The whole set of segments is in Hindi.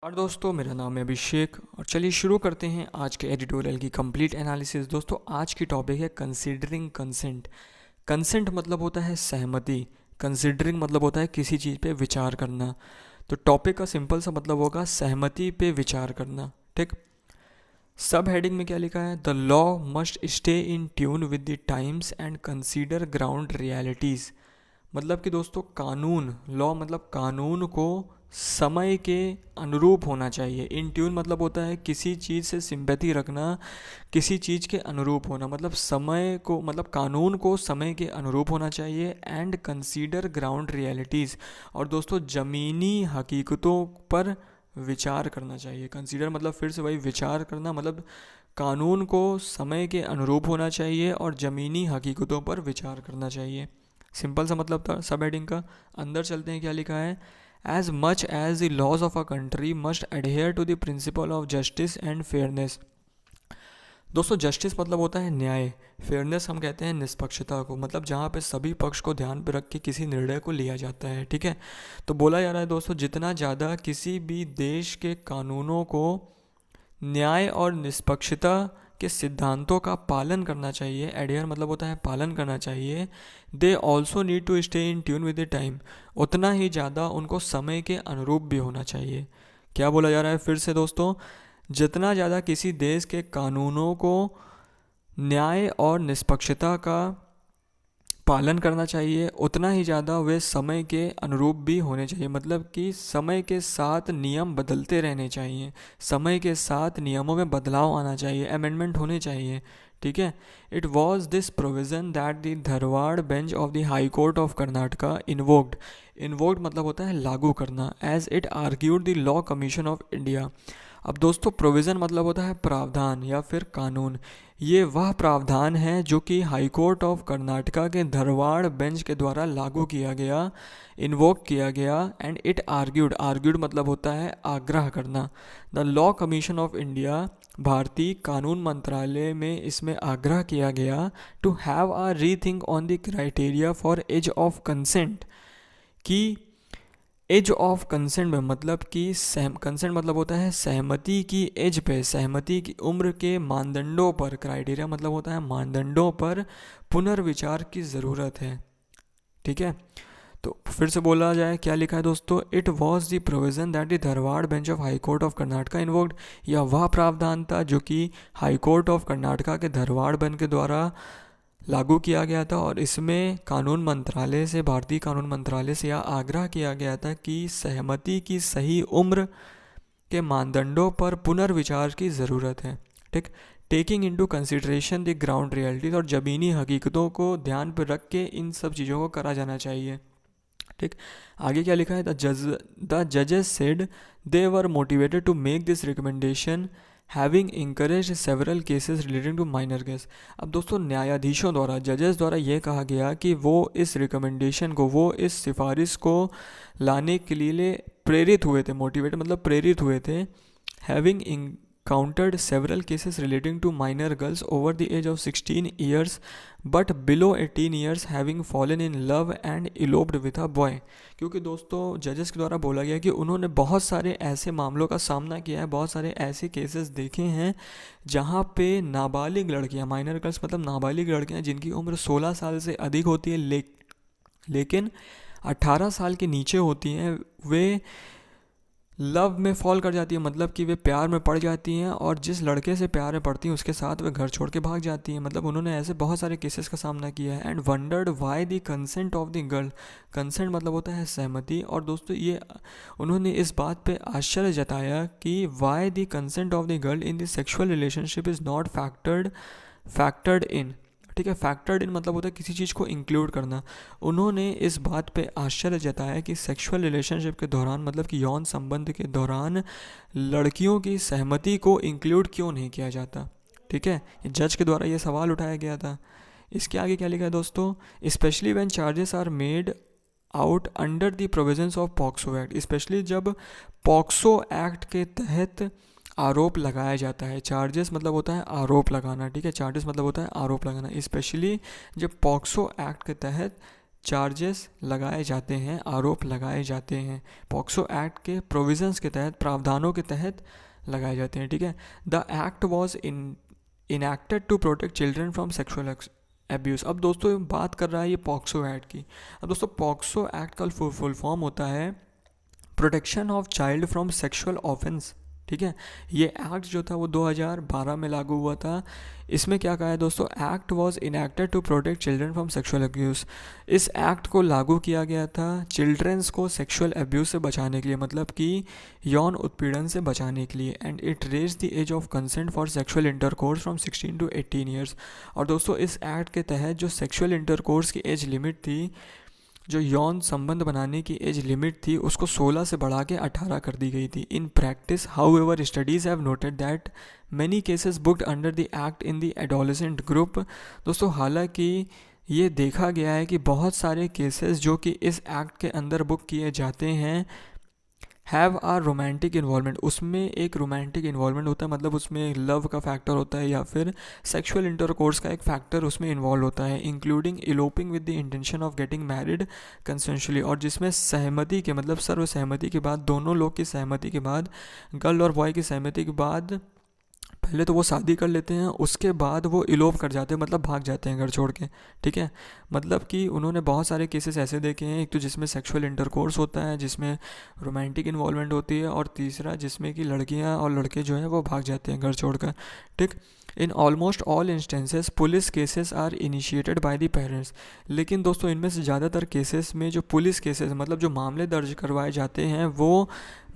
और दोस्तों, मेरा नाम है अभिषेक और चलिए शुरू करते हैं आज के एडिटोरियल की कंप्लीट एनालिसिस। दोस्तों, आज की टॉपिक है कंसीडरिंग कंसेंट। कंसेंट मतलब होता है सहमति, कंसीडरिंग मतलब होता है किसी चीज़ पे विचार करना। तो टॉपिक का सिंपल सा मतलब होगा सहमति पे विचार करना। ठीक। सब हेडिंग में क्या लिखा है? The law must stay in tune with the times and consider ground realities. मतलब कि दोस्तों, कानून, लॉ मतलब कानून को समय के अनुरूप होना चाहिए। इन ट्यून मतलब होता है किसी चीज़ से सिंपैथी रखना, किसी चीज़ के अनुरूप होना। मतलब समय को, मतलब कानून को समय के अनुरूप होना चाहिए। एंड कंसीडर ग्राउंड रियलिटीज़, और दोस्तों ज़मीनी हकीकतों पर विचार करना चाहिए। कंसीडर मतलब फिर से वही विचार करना, मतलब कानून को समय के अनुरूप होना चाहिए और ज़मीनी हकीकतों पर विचार करना चाहिए। सिंपल सा मतलब था सब हेडिंग का। अंदर चलते हैं, क्या लिखा है? As much as the laws of a country must adhere to the principle of justice and fairness. दोस्तों, जस्टिस मतलब होता है न्याय, फेयरनेस हम कहते हैं निष्पक्षता को, मतलब जहाँ पे सभी पक्ष को ध्यान पे रख के किसी निर्णय को लिया जाता है। ठीक है। तो बोला जा रहा है दोस्तों, जितना ज़्यादा किसी भी देश के कानूनों को न्याय और निष्पक्षता के सिद्धांतों का पालन करना चाहिए, एडहेयर मतलब होता है पालन करना चाहिए, they also need to stay in tune with the time, उतना ही ज़्यादा उनको समय के अनुरूप भी होना चाहिए। क्या बोला जा रहा है फिर से दोस्तों? जितना ज़्यादा किसी देश के कानूनों को न्याय और निष्पक्षता का पालन करना चाहिए, उतना ही ज़्यादा वे समय के अनुरूप भी होने चाहिए। मतलब कि समय के साथ नियम बदलते रहने चाहिए, समय के साथ नियमों में बदलाव आना चाहिए, अमेंडमेंट होने चाहिए। ठीक है। It was this provision that the Dharwad bench of the high court of Karnataka invoked. Invoked मतलब होता है लागू करना, as it argued the law commission of India. अब दोस्तों, प्रोविज़न मतलब होता है प्रावधान या फिर कानून। ये वह प्रावधान है जो कि हाई कोर्ट ऑफ कर्नाटका के धरवाड़ बेंच के द्वारा लागू किया गया, इन्वोक किया गया। एंड इट आर्ग्यूड, आर्ग्यूड मतलब होता है आग्रह करना। The law commission of India, भारतीय कानून मंत्रालय में इसमें आग्रह किया गया, to have a rethink on the criteria for age of consent. कि एज ऑफ कंसेंट में मतलब कि कंसेंट मतलब होता है सहमति की एज पे, सहमति की उम्र के मानदंडों पर, क्राइटेरिया मतलब होता है मानदंडों पर पुनर्विचार की ज़रूरत है। ठीक है। तो फिर से बोला जाए, क्या लिखा है दोस्तों? It was the provision that the Dharwad bench of high court of Karnataka invoked. यह वह प्रावधान था जो कि हाई कोर्ट ऑफ कर्नाटका के धरवाड़ बेंच के द्वारा लागू किया गया था, और इसमें कानून मंत्रालय से, भारतीय कानून मंत्रालय से यह आग्रह किया गया था कि सहमति की सही उम्र के मानदंडों पर पुनर्विचार की ज़रूरत है। ठीक। Taking into consideration the ground realities, और ज़मीनी हकीकतों को ध्यान पर रख के इन सब चीज़ों को करा जाना चाहिए। ठीक। आगे क्या लिखा है? द जजेस said they were motivated to make this recommendation having encourage several cases relating to minor case. अब दोस्तों, न्यायाधीशों द्वारा, जजेस द्वारा ये कहा गया कि वो इस रिकमेंडेशन को, वो इस सिफारिश को लाने के लिए प्रेरित हुए थे। मोटिवेट मतलब प्रेरित हुए थे। Having encountered several cases relating to minor girls over the age of 16 years but below 18 years having fallen in love and eloped with a boy। क्योंकि दोस्तों, जजेस के द्वारा बोला गया कि उन्होंने बहुत सारे ऐसे मामलों का सामना किया है, बहुत सारे ऐसे केसेस देखे हैं जहाँ पे नाबालिग लड़कियाँ, माइनर गर्ल्स मतलब नाबालिग लड़कियाँ जिनकी उम्र 16 साल से अधिक होती है, लेकिन 18 साल के नीचे होती हैं, वे लव में फॉल कर जाती है, मतलब कि वे प्यार में पड़ जाती हैं, और जिस लड़के से प्यार में पड़ती हैं उसके साथ वे घर छोड़ के भाग जाती हैं। मतलब उन्होंने ऐसे बहुत सारे केसेस का सामना किया है। And wandered why the consent of the girl, consent मतलब होता है सहमति। और दोस्तों, ये उन्होंने इस बात पे आश्चर्य जताया कि why the consent of the girl in the sexual relationship is not factored इन। ठीक है। फैक्टर्ड इन मतलब होता है किसी चीज़ को इंक्लूड करना। उन्होंने इस बात पे आश्चर्य जताया कि सेक्सुअल रिलेशनशिप के दौरान, मतलब कि यौन संबंध के दौरान, लड़कियों की सहमति को इंक्लूड क्यों नहीं किया जाता। ठीक है। जज के द्वारा ये सवाल उठाया गया था। इसके आगे क्या लिखा है दोस्तों? Specially when charges are made out under the provisions of POCSO act, specially जब पॉक्सो एक्ट के तहत आरोप लगाया जाता है। चार्जेस मतलब होता है आरोप लगाना। ठीक है। चार्जेस मतलब होता है आरोप लगाना। स्पेशली जब पॉक्सो एक्ट के तहत चार्जेस लगाए जाते हैं, आरोप लगाए जाते हैं, पॉक्सो एक्ट के प्रोविजंस के तहत, प्रावधानों के तहत लगाए जाते हैं, ठीक है। The act was enacted to protect children from sexual abuse. अब दोस्तों बात कर रहा है ये पॉक्सो एक्ट की। अब दोस्तों पॉक्सो एक्ट का फुल फॉर्म होता है protection of child from sexual offence, ठीक है। ये एक्ट जो था वो 2012 में लागू हुआ था। इसमें क्या कहा है दोस्तों, act was enacted to protect children from sexual abuse. इस एक्ट को लागू किया गया था चिल्ड्रंस को सेक्शुअल अब्यूज़ से बचाने के लिए, मतलब कि यौन उत्पीड़न से बचाने के लिए। And it raised the age of consent for sexual intercourse from 16 to 18 years. और दोस्तों इस एक्ट के तहत जो सेक्शुअल इंटरकोर्स की एज लिमिट थी, जो यौन संबंध बनाने की एज लिमिट थी, उसको 16 से बढ़ा के 18 कर दी गई थी। In practice however studies have noted that many cases booked under the act in the adolescent group. दोस्तों हालांकि ये देखा गया है कि बहुत सारे केसेस जो कि इस एक्ट के अंदर बुक किए जाते हैं हैव आ रोमांटिक इन्वॉल्वमेंट, उसमें एक रोमांटिक इन्वॉल्वमेंट होता है, मतलब उसमें लव का फैक्टर होता है या फिर सेक्सुअल इंटरकोर्स का एक फैक्टर उसमें इन्वॉल्व होता है, including eloping with the intention of getting married consensually. और जिसमें सहमति के, मतलब सर्व सहमति के बाद, दोनों लोग की सहमति के बाद, गर्ल और बॉय की सहमति के बाद, पहले तो वो शादी कर लेते हैं, उसके बाद वो इलोप कर जाते हैं, मतलब भाग जाते हैं घर छोड़ के, ठीक है। मतलब कि उन्होंने बहुत सारे केसेस ऐसे देखे हैं, एक तो जिसमें सेक्सुअल इंटरकोर्स होता है, जिसमें रोमांटिक इन्वॉल्वमेंट होती है, और तीसरा जिसमें कि लड़कियां और लड़के जो हैं वो भाग जाते हैं घर छोड़कर, ठीक। In almost all instances police cases are initiated by the parents. लेकिन दोस्तों इनमें से ज़्यादातर केसेस में जो पुलिस केसेस, मतलब जो मामले दर्ज करवाए जाते हैं, वो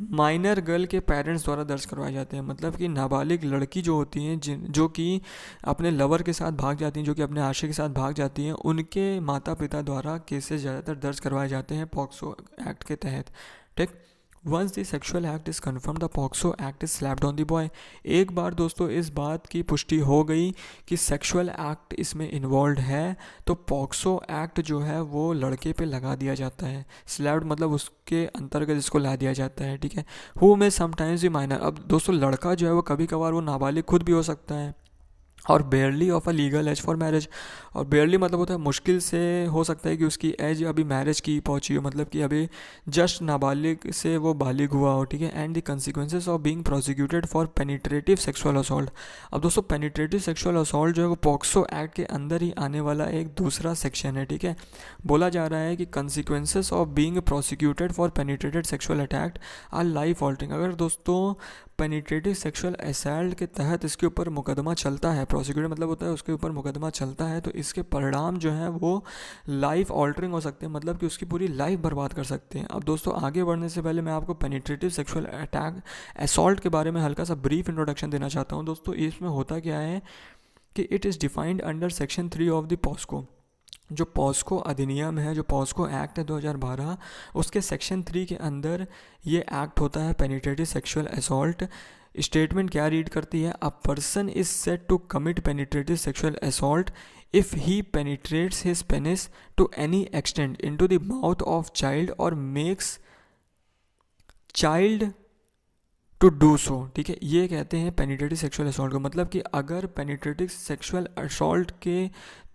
माइनर गर्ल के पेरेंट्स द्वारा दर्ज करवाए जाते हैं। मतलब कि नाबालिग लड़की जो होती हैं, जो कि अपने लवर के साथ भाग जाती हैं, जो कि अपने आशिक के साथ भाग जाती हैं, उनके माता पिता द्वारा केसेस ज़्यादातर दर्ज करवाए जाते हैं पॉक्सो एक्ट के तहत, ठीक। Once the sexual act is confirm the POCSO act is slapped on the boy. एक बार दोस्तों इस बात की पुष्टि हो गई कि सेक्शुअल एक्ट इसमें इन्वॉल्व है, तो पॉक्सो एक्ट जो है वो लड़के पे लगा दिया जाता है। स्लैप्ड मतलब उसके अंतर्गत इसको ला दिया जाता है, ठीक है। हु में समटाइम्स भी माइनर। अब दोस्तों लड़का जो है वो कभी कभार वो नाबालिग खुद भी हो सकता है, और barely of a legal age for marriage. और बेयरली मतलब होता है मुश्किल से हो सकता है कि उसकी एज अभी मैरिज की पहुंची हो, मतलब कि अभी जस्ट नाबालिग से वो बालिग हुआ हो, ठीक है। And the consequences of being prosecuted for penetrative sexual assault. अब दोस्तों पेनिट्रेटिव सेक्सुअल असॉल्ट जो है वो पॉक्सो एक्ट के अंदर ही आने वाला एक दूसरा सेक्शन है, ठीक है। बोला जा रहा है कि consequences of being prosecuted for penetrated sexual attack our life altering. अगर दोस्तों पेनिट्रेटिव सेक्सुअल असॉल्ट के तहत इसके ऊपर मुकदमा चलता है, प्रोसिक्यूटर मतलब होता है उसके ऊपर मुकदमा चलता है, तो इसके परिणाम जो हैं वो लाइफ ऑल्टरिंग हो सकते हैं, मतलब कि उसकी पूरी लाइफ बर्बाद कर सकते हैं। अब दोस्तों आगे बढ़ने से पहले मैं आपको पेनिट्रेटिव सेक्सुअल अटैक असॉल्ट के बारे में हल्का सा ब्रीफ इंट्रोडक्शन देना चाहता हूँ। दोस्तों इसमें होता क्या है कि it is defined under section 3 of the POCSO. जो पॉस्को अधिनियम है, जो पॉस्को एक्ट है 2012, उसके सेक्शन 3 के अंदर ये एक्ट होता है पेनिट्रेटिव सेक्सुअल असॉल्ट। स्टेटमेंट क्या रीड करती है, a person is said to commit penetrative sexual assault if he penetrates his penis to any extent into the mouth of child और makes child to do so, ठीक है। ये कहते हैं पेनिट्रेटिव सेक्सुअल असॉल्ट को। मतलब कि अगर पेनिट्रेटिव सेक्सुअल असॉल्ट के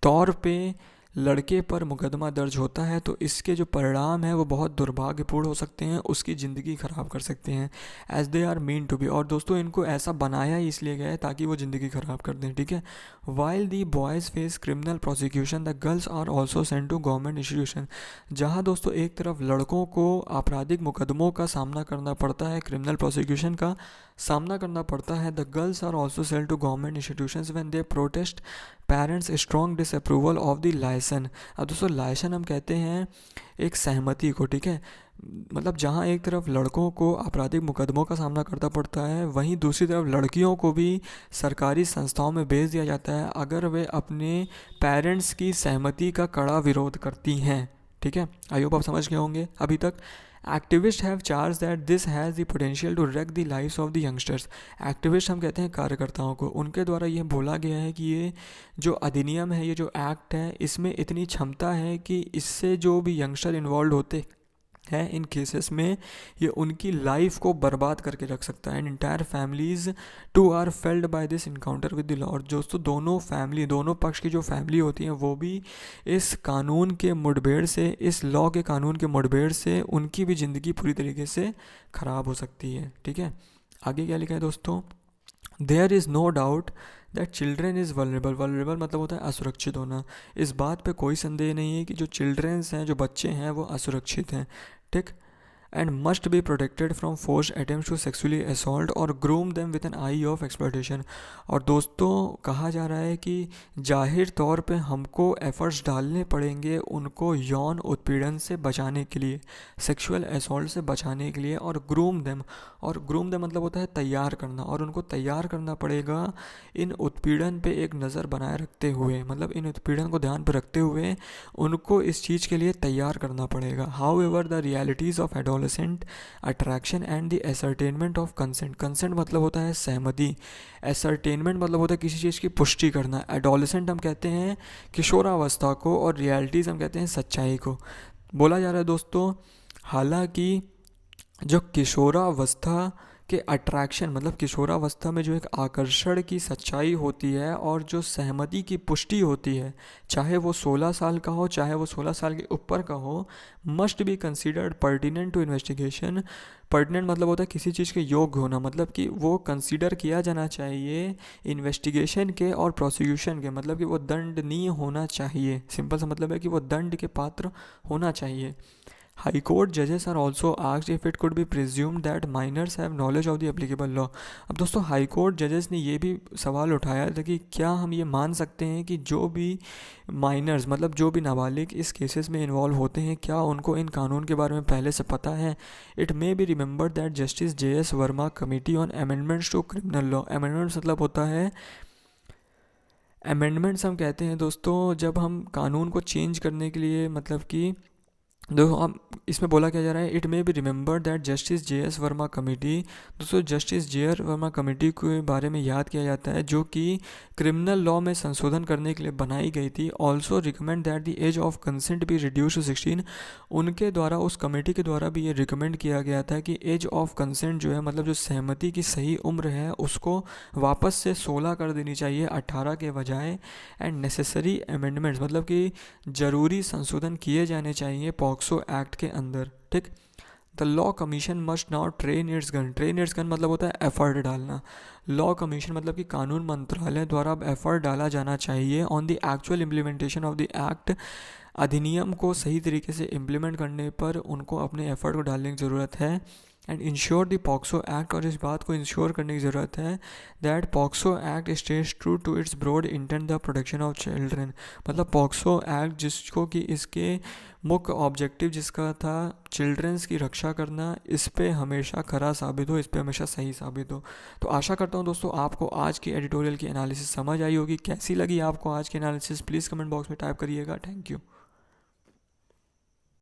तौर पे लड़के पर मुकदमा दर्ज होता है, तो इसके जो परिणाम हैं वो बहुत दुर्भाग्यपूर्ण हो सकते हैं, उसकी ज़िंदगी ख़राब कर सकते हैं, as they are mean to be. और दोस्तों इनको ऐसा बनाया ही इसलिए गया है ताकि वो ज़िंदगी ख़राब कर दें, ठीक है। While the boys face criminal prosecution the girls are also sent to government institution. जहाँ दोस्तों एक तरफ लड़कों को आपराधिक मुकदमों का सामना करना पड़ता है, क्रिमिनल प्रोसिक्यूशन का सामना करना पड़ता है, the girls are also sent to government institutions when they protest parents strong disapproval of the liaison. अब दोस्तों लाइसन हम कहते हैं एक सहमति को, ठीक है। मतलब जहाँ एक तरफ लड़कों को आपराधिक मुकदमों का सामना करना पड़ता है, वहीं दूसरी तरफ लड़कियों को भी सरकारी संस्थाओं में भेज दिया जाता है अगर वे अपने पेरेंट्स की सहमति का कड़ा विरोध करती हैं, ठीक है। आई होप आप समझ गए होंगे अभी तक। Activist have charge that this has the potential to wreck the lives of the youngsters. Activist हम कहते हैं कार्यकर्ताओं को, उनके द्वारा यह बोला गया है कि ये जो अधिनियम है, ये जो एक्ट है, इसमें इतनी क्षमता है कि इससे जो भी यंगस्टर इन्वॉल्व होते है, इन केसेस में ये उनकी लाइफ को बर्बाद करके रख सकता है। And entire families too are failed by this encounter with the law. और दोस्तों दोनों पक्ष की जो फैमिली होती है वो भी इस कानून के मुठभेड़ से, इस लॉ के कानून के मुठभेड़ से उनकी भी ज़िंदगी पूरी तरीके से ख़राब हो सकती है। ठीक है, आगे क्या लिखा है दोस्तों, there is no doubt that children is vulnerable. Vulnerable मतलब होता है असुरक्षित होना। इस बात पे कोई संदेह नहीं है कि जो चिल्ड्रेंस हैं, जो बच्चे हैं, वो असुरक्षित हैं। ठीक, and must be protected from force attempt to sexually assault और groom them with an eye of exploitation. और दोस्तों कहा जा रहा है कि जाहिर तौर पे हमको एफर्ट्स डालने पड़ेंगे उनको यौन उत्पीड़न से बचाने के लिए, सेक्सुअल असॉल्ट से बचाने के लिए। और ग्रूम देम मतलब होता है तैयार करना, और उनको तैयार करना पड़ेगा इन उत्पीड़न पे एक नज़र बनाए रखते हुए, मतलब इन उत्पीड़न को ध्यान पर रखते हुए उनको इस चीज़ के लिए तैयार करना पड़ेगा। However the realities of adolescent attraction and the ascertainment of consent. Consent मतलब होता है सहमति, एसर्टेनमेंट मतलब होता है किसी चीज़ की पुष्टि करना। एडोलेसेंट हम कहते हैं किशोरावस्था को, और रियलिटीज़ हम कहते हैं सच्चाई को। बोला जा रहा है दोस्तों, हालांकि जो किशोरावस्था के अट्रैक्शन मतलब किशोरावस्था में जो एक आकर्षण की सच्चाई होती है और जो सहमति की पुष्टि होती है, चाहे वो 16 साल का हो चाहे वो 16 साल के ऊपर का हो, must be considered pertinent to investigation. Pertinent मतलब होता है किसी चीज़ के योग्य होना, मतलब कि वो कंसीडर किया जाना चाहिए इन्वेस्टिगेशन के और प्रोसिक्यूशन के, मतलब कि वो दंडनीय होना चाहिए। सिंपल सा मतलब है कि वो दंड के पात्र होना चाहिए। High Court judges are also asked if it could be presumed that minors have knowledge of the applicable law। अब दोस्तों हाई कोर्ट जजेस ने ये भी सवाल उठाया था कि क्या हम ये मान सकते हैं कि जो भी माइनर्स मतलब जो भी नाबालिग इस केसेस में इन्वॉल्व होते हैं, क्या उनको इन कानून के बारे में पहले से पता है। It may be remembered that justice JS Verma committee on amendments to criminal law. Amendments मतलब होता है, अमेंडमेंट्स हम कहते हैं दोस्तों जब हम कानून को चेंज करने के लिए, मतलब कि देखो अब इसमें बोला क्या जा रहा है, it may be remember that justice JS Verma committee. दोस्तों जस्टिस JS वर्मा कमेटी के बारे में याद किया जाता है जो कि क्रिमिनल लॉ में संशोधन करने के लिए बनाई गई थी। Also recommend that the age of consent be reduce to 16। उनके द्वारा, उस कमेटी के द्वारा भी ये रिकमेंड किया गया था कि एज ऑफ कंसेंट जो है, मतलब जो सहमति की सही उम्र है, उसको वापस से 16 कर देनी चाहिए 18 के बजाय। एंड नेसेसरी अमेंडमेंट्स मतलब कि ज़रूरी संशोधन किए जाने चाहिए पॉक्सो एक्ट के अंदर। ठीक, the law commission must now train it's gun. Train it's gun मतलब होता है एफर्ट डालना। लॉ कमीशन मतलब कि कानून मंत्रालय द्वारा अब एफर्ट डाला जाना चाहिए on the actual implementation of the act. अधिनियम को सही तरीके से इम्प्लीमेंट करने पर उनको अपने एफर्ट को डालने की ज़रूरत है। And ensure the POCSO act, और इस बात को इंश्योर करने की ज़रूरत है that POCSO act stays true to its broad intent the protection of children. मतलब पॉक्सो एक्ट जिसको कि इसके मुख्य ऑब्जेक्टिव जिसका था चिल्ड्रंस की रक्षा करना, इस पे हमेशा खरा साबित हो, इस पे हमेशा सही साबित हो। तो आशा करता हूँ दोस्तों आपको आज की एडिटोरियल की एनालिसिस समझ आई होगी। कैसी लगी आपको आज की एनालिसिस प्लीज़ कमेंट बॉक्स में टाइप करिएगा। Thank you.